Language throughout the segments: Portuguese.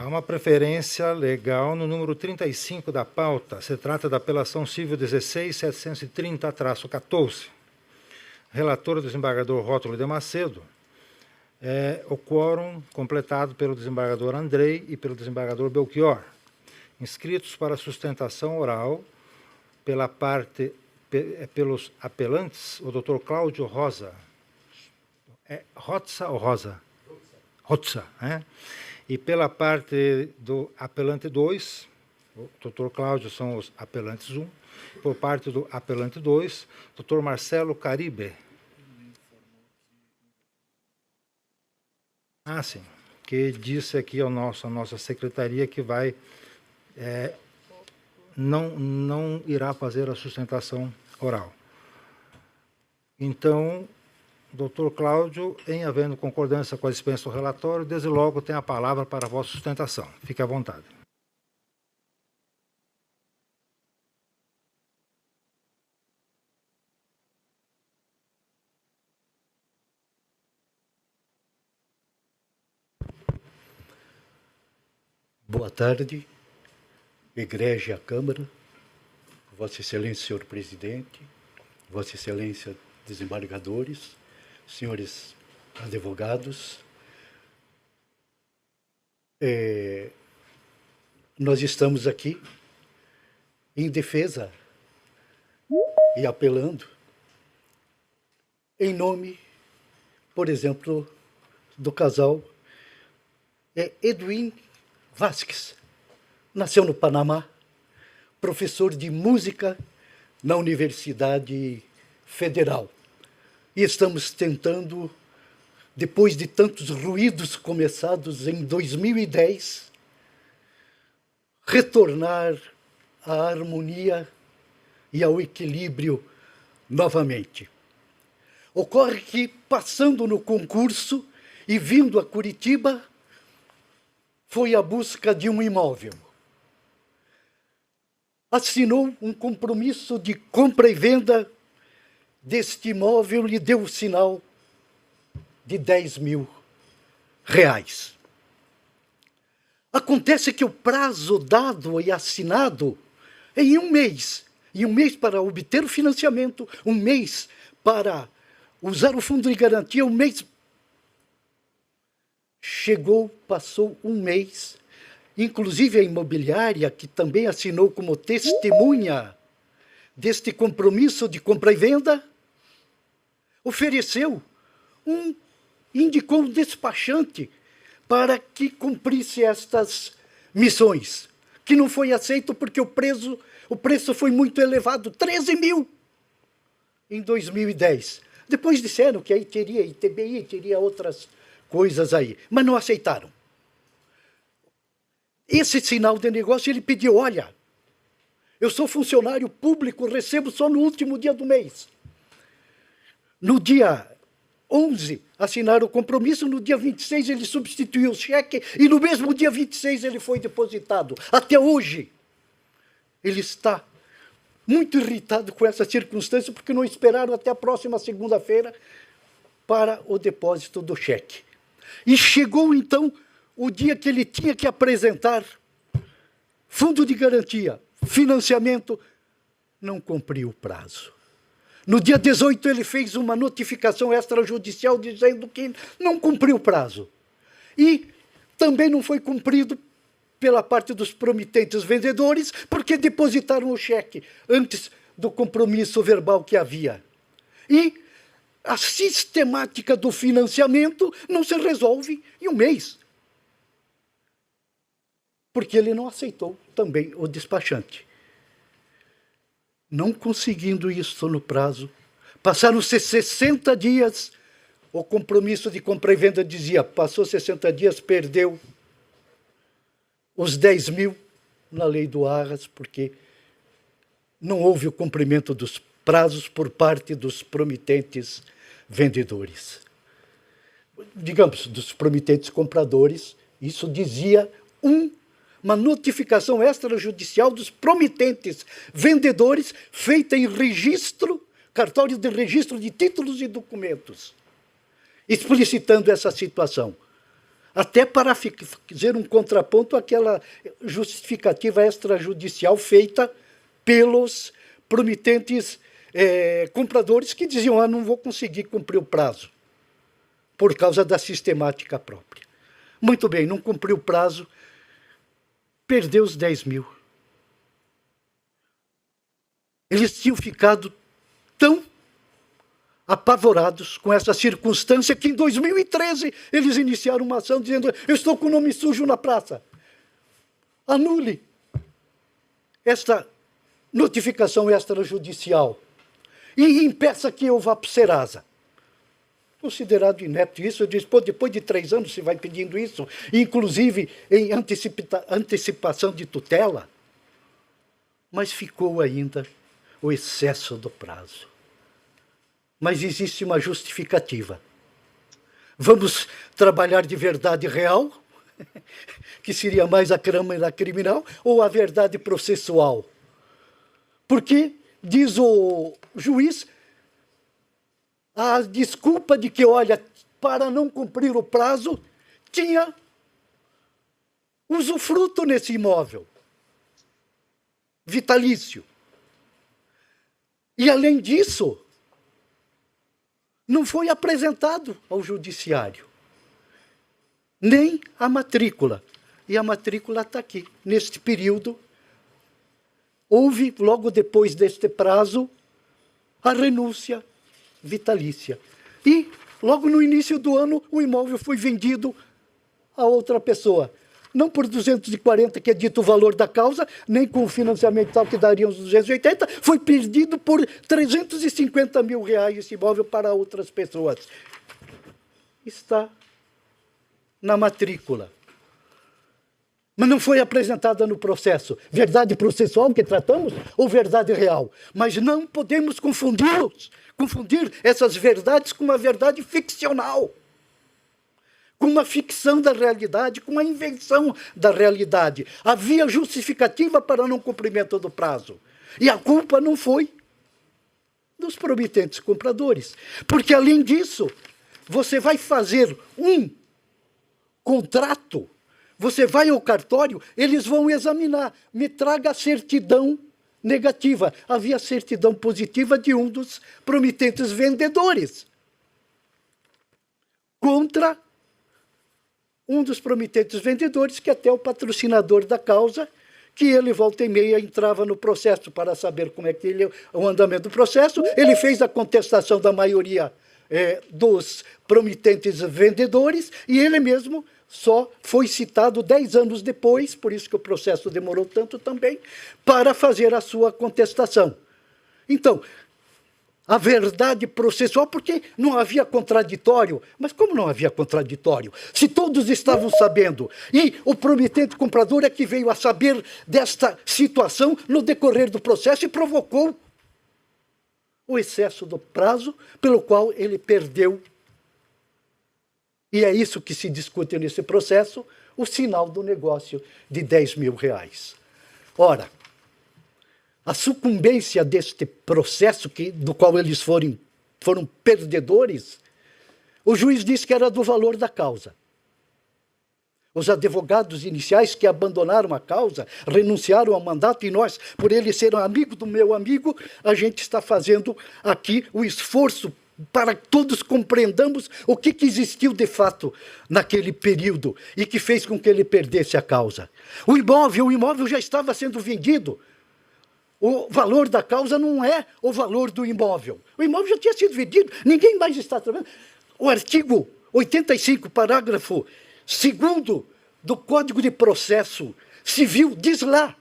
Há uma preferência legal no número 35 da pauta. Se trata da apelação civil 16.730-14. Relator o desembargador Rótulo de Macedo. O quórum completado pelo desembargador Andrei e pelo desembargador Belchior. Inscritos para sustentação oral pelos apelantes, o doutor Cláudio Rosa. Rotza ou Rosa? Rotza, né? E pela parte do apelante 2, o doutor Cláudio são os apelantes 1, por parte do apelante 2, doutor Marcelo Caribe. Sim, que disse aqui a nossa secretaria que vai, não irá fazer a sustentação oral. Então, doutor Cláudio, em havendo concordância com a dispensa do relatório, desde logo tem a palavra para a vossa sustentação. Fique à vontade. Boa tarde, Igreja e a Câmara, Vossa Excelência, senhor presidente, Vossa Excelência, desembargadores, senhores advogados. Nós estamos aqui em defesa e apelando em nome, por exemplo, do casal Edwin Vasquez. Nasceu no Panamá, professor de música na Universidade Federal. E estamos tentando, depois de tantos ruídos começados em 2010, retornar à harmonia e ao equilíbrio novamente. Ocorre que, passando no concurso e vindo a Curitiba, foi à busca de um imóvel. Assinou um compromisso de compra e venda deste imóvel, lhe deu o sinal de R$10.000. Acontece que o prazo dado e assinado é em um mês para obter o financiamento, um mês para usar o fundo de garantia, um mês. Passou um mês, inclusive a imobiliária, que também assinou como testemunha deste compromisso de compra e venda, indicou um despachante para que cumprisse estas missões, que não foi aceito porque o preço foi muito elevado, R$13.000 em 2010. Depois disseram que aí teria ITBI, teria outras coisas aí, mas não aceitaram. Esse sinal de negócio, ele pediu, olha, eu sou funcionário público, recebo só no último dia do mês. No dia 11, assinaram o compromisso, no dia 26 ele substituiu o cheque e no mesmo dia 26 ele foi depositado. Até hoje, ele está muito irritado com essa circunstância porque não esperaram até a próxima segunda-feira para o depósito do cheque. E chegou, então, o dia que ele tinha que apresentar fundo de garantia, financiamento, não cumpriu o prazo. No dia 18, ele fez uma notificação extrajudicial dizendo que não cumpriu o prazo. E também não foi cumprido pela parte dos promitentes vendedores, porque depositaram o cheque antes do compromisso verbal que havia. E a sistemática do financiamento não se resolve em um mês. Porque ele não aceitou também o despachante. Não conseguindo isso no prazo, passaram-se 60 dias, o compromisso de compra e venda dizia, passou 60 dias, perdeu os R$10.000 na lei do Arras, porque não houve o cumprimento dos prazos por parte dos promitentes vendedores. Digamos, dos promitentes compradores, isso dizia uma notificação extrajudicial dos promitentes vendedores feita em registro, cartório de registro de títulos e documentos, explicitando essa situação. até para fazer um contraponto àquela justificativa extrajudicial feita pelos promitentes compradores que diziam: não vou conseguir cumprir o prazo, por causa da sistemática própria. Muito bem, não cumpriu o prazo, perdeu os 10 mil. Eles tinham ficado tão apavorados com essa circunstância que em 2013 eles iniciaram uma ação dizendo: eu estou com o nome sujo na praça. Anule esta notificação extrajudicial e impeça que eu vá para o Serasa. Considerado inepto isso, eu disse: pô, depois de 3 anos você vai pedindo isso, inclusive em antecipação de tutela. Mas ficou ainda o excesso do prazo. Mas existe uma justificativa. Vamos trabalhar de verdade real, que seria mais a Câmara Criminal, ou a verdade processual? Porque, diz o juiz, a desculpa de que, olha, para não cumprir o prazo, tinha usufruto nesse imóvel vitalício. E, além disso, não foi apresentado ao judiciário nem a matrícula. E a matrícula está aqui. Neste período, houve, logo depois deste prazo, a renúncia vitalícia. E, logo no início do ano, o imóvel foi vendido a outra pessoa. Não por 240, que é dito o valor da causa, nem com o financiamento tal que daria uns 280, foi perdido por 350 mil reais esse imóvel para outras pessoas. Está na matrícula. Mas não foi apresentada no processo. Verdade processual que tratamos ou verdade real? Mas não podemos confundir essas verdades com uma verdade ficcional, com uma ficção da realidade, com uma invenção da realidade. Havia justificativa para não cumprimento do prazo. E a culpa não foi dos promitentes compradores. Porque, além disso, você vai fazer um contrato, você vai ao cartório, eles vão examinar. Me traga a certidão negativa. Havia certidão positiva de um dos promitentes vendedores contra um dos promitentes vendedores, que até o patrocinador da causa, que ele, volta e meia, entrava no processo para saber como é que o andamento do processo. Ele fez a contestação da maioria dos promitentes vendedores, e ele mesmo só foi citado 10 anos depois, por isso que o processo demorou tanto também, para fazer a sua contestação. Então, a verdade processual, porque não havia contraditório. Mas como não havia contraditório? Se todos estavam sabendo, e o promitente comprador é que veio a saber desta situação no decorrer do processo e provocou o excesso do prazo, pelo qual ele perdeu. E é isso que se discute nesse processo, o sinal do negócio de 10 mil reais. Ora, a sucumbência deste processo, do qual eles foram perdedores, o juiz disse que era do valor da causa. Os advogados iniciais que abandonaram a causa, renunciaram ao mandato, e nós, por ele ser um amigo do meu amigo, a gente está fazendo aqui o esforço para que todos compreendamos o que existiu de fato naquele período e que fez com que ele perdesse a causa. O imóvel já estava sendo vendido. O valor da causa não é o valor do imóvel. O imóvel já tinha sido vendido, ninguém mais está trabalhando. O artigo 85, parágrafo 2º do Código de Processo Civil diz lá: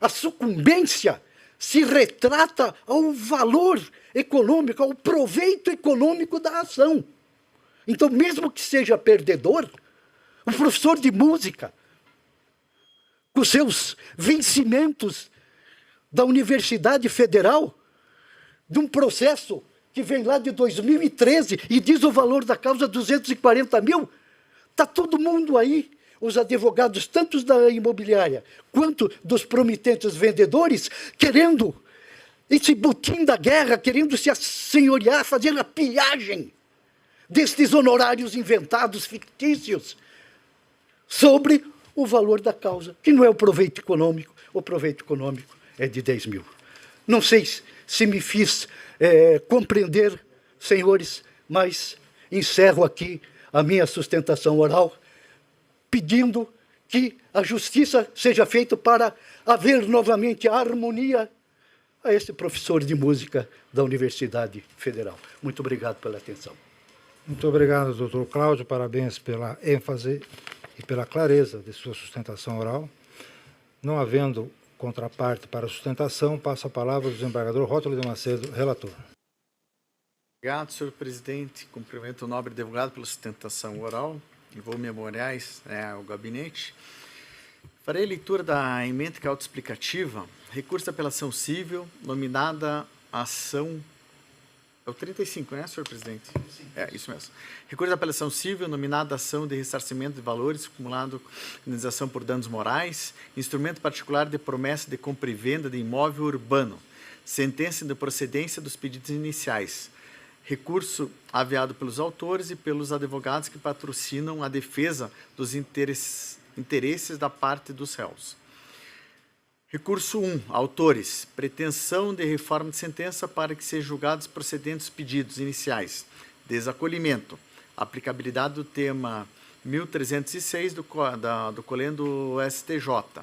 a sucumbência se retrata ao valor econômico, ao proveito econômico da ação. Então, mesmo que seja perdedor, o professor de música, com seus vencimentos da Universidade Federal, de um processo que vem lá de 2013 e diz o valor da causa 240 mil, está todo mundo aí, os advogados, tanto da imobiliária quanto dos promitentes vendedores, querendo esse botim da guerra, querendo se assenhorear, fazer a pilhagem destes honorários inventados, fictícios, sobre o valor da causa, que não é o proveito econômico é de 10 mil. Não sei se me fiz compreender, senhores, mas encerro aqui a minha sustentação oral, pedindo que a justiça seja feita para haver novamente a harmonia a esse professor de música da Universidade Federal. Muito obrigado pela atenção. Muito obrigado, doutor Cláudio. Parabéns pela ênfase e pela clareza de sua sustentação oral. Não havendo contraparte para a sustentação, passo a palavra ao desembargador Rótulo de Macedo, relator. Obrigado, senhor presidente. Cumprimento o nobre advogado pela sustentação oral. E vou memoriais ao gabinete. Farei leitura da emenda autoexplicativa. Recurso de apelação civil, nominada ação... É o 35, né, senhor presidente? Sim. É, isso mesmo. Recurso de apelação civil, nominada ação de ressarcimento de valores, acumulado indenização por danos morais, instrumento particular de promessa de compra e venda de imóvel urbano, sentença de procedência dos pedidos iniciais, recurso aviado pelos autores e pelos advogados que patrocinam a defesa dos interesses da parte dos réus. Recurso 1. Autores. Pretensão de reforma de sentença para que sejam julgados procedentes pedidos iniciais. Desacolhimento. Aplicabilidade do tema 1306 do colendo STJ.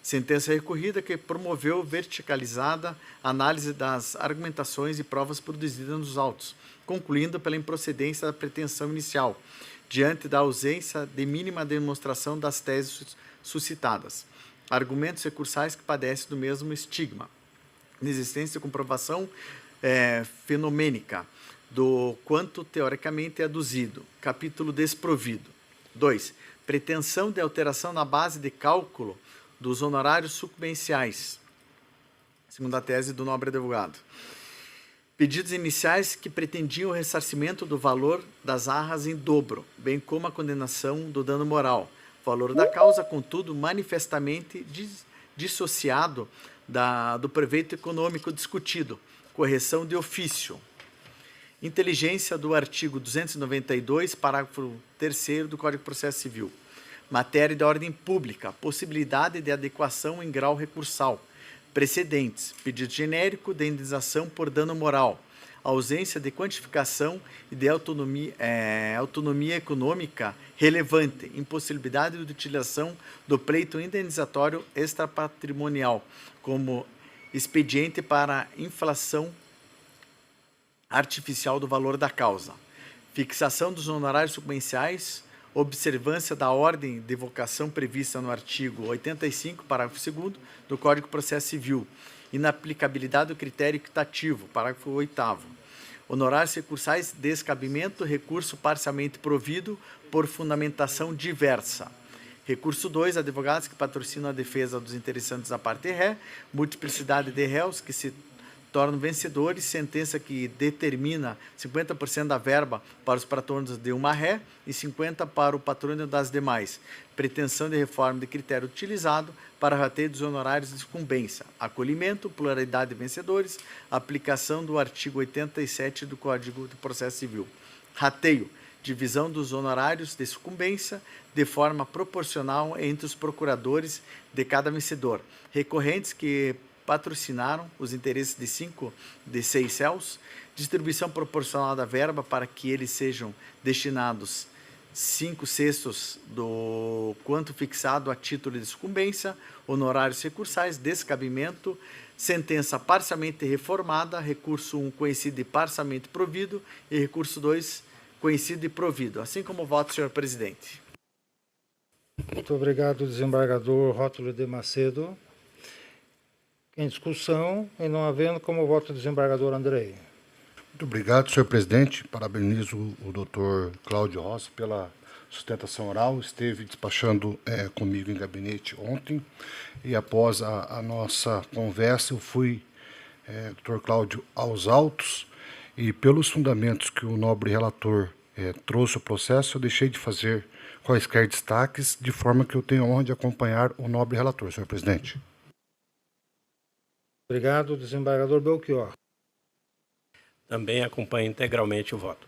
Sentença recorrida que promoveu verticalizada análise das argumentações e provas produzidas nos autos, concluindo pela improcedência da pretensão inicial, diante da ausência de mínima demonstração das teses suscitadas. Argumentos recursais que padecem do mesmo estigma. Inexistência de comprovação fenomênica do quanto teoricamente é aduzido. Capítulo desprovido. 2. Pretensão de alteração na base de cálculo dos honorários sucumbenciais, segundo a tese do nobre advogado. Pedidos iniciais que pretendiam o ressarcimento do valor das arras em dobro, bem como a condenação do dano moral. Valor da causa, contudo, manifestamente dissociado do proveito econômico discutido. Correção de ofício. Inteligência do artigo 292, parágrafo 3º do Código de Processo Civil. Matéria de ordem pública. Possibilidade de adequação em grau recursal. Precedentes. Pedido genérico de indenização por dano moral. Ausência de quantificação e de autonomia econômica relevante, impossibilidade de utilização do pleito indenizatório extrapatrimonial como expediente para inflação artificial do valor da causa, fixação dos honorários sucumbenciais, observância da ordem de vocação prevista no artigo 85, parágrafo 2º do Código de Processo Civil, inaplicabilidade do critério equitativo, parágrafo 8º. Honorários recursais, descabimento, recurso parcialmente provido por fundamentação diversa. Recurso 2, advogados que patrocinam a defesa dos interessantes da parte ré, multiplicidade de réus que se tornam vencedores, sentença que determina 50% da verba para os patronos de uma ré e 50% para o patrônio das demais. Pretensão de reforma de critério utilizado para rateio dos honorários de sucumbência. Acolhimento, pluralidade de vencedores, aplicação do artigo 87 do Código de Processo Civil. Rateio, divisão dos honorários de sucumbência de forma proporcional entre os procuradores de cada vencedor. Recorrentes que patrocinaram os interesses de 5 de 6 réus, distribuição proporcional da verba para que eles sejam destinados 5/6 do quanto fixado a título de sucumbência, honorários recursais, descabimento, sentença parcialmente reformada, recurso 1 conhecido e parcialmente provido e recurso 2 conhecido e provido. Assim como o voto, senhor presidente. Muito obrigado, desembargador Rótulo de Macedo. Em discussão, e não havendo, como voto, desembargador Andrei. Muito obrigado, senhor presidente. Parabenizo o doutor Cláudio Rossi pela sustentação oral. Esteve despachando comigo em gabinete ontem e após a nossa conversa eu fui, doutor Cláudio, aos autos e pelos fundamentos que o nobre relator trouxe ao processo, eu deixei de fazer quaisquer destaques, de forma que eu tenho a honra de acompanhar o nobre relator, senhor presidente. Obrigado, desembargador Belchior. Também acompanho integralmente o voto.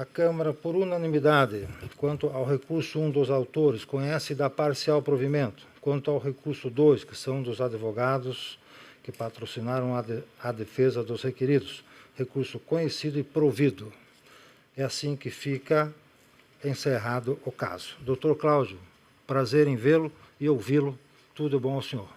A Câmara, por unanimidade, quanto ao recurso 1 dos autores, conhece e dá parcial provimento. Quanto ao recurso 2, que são dos advogados que patrocinaram a defesa dos requeridos, recurso conhecido e provido. É assim que fica encerrado o caso. Doutor Cláudio, prazer em vê-lo e ouvi-lo. Tudo bom ao senhor.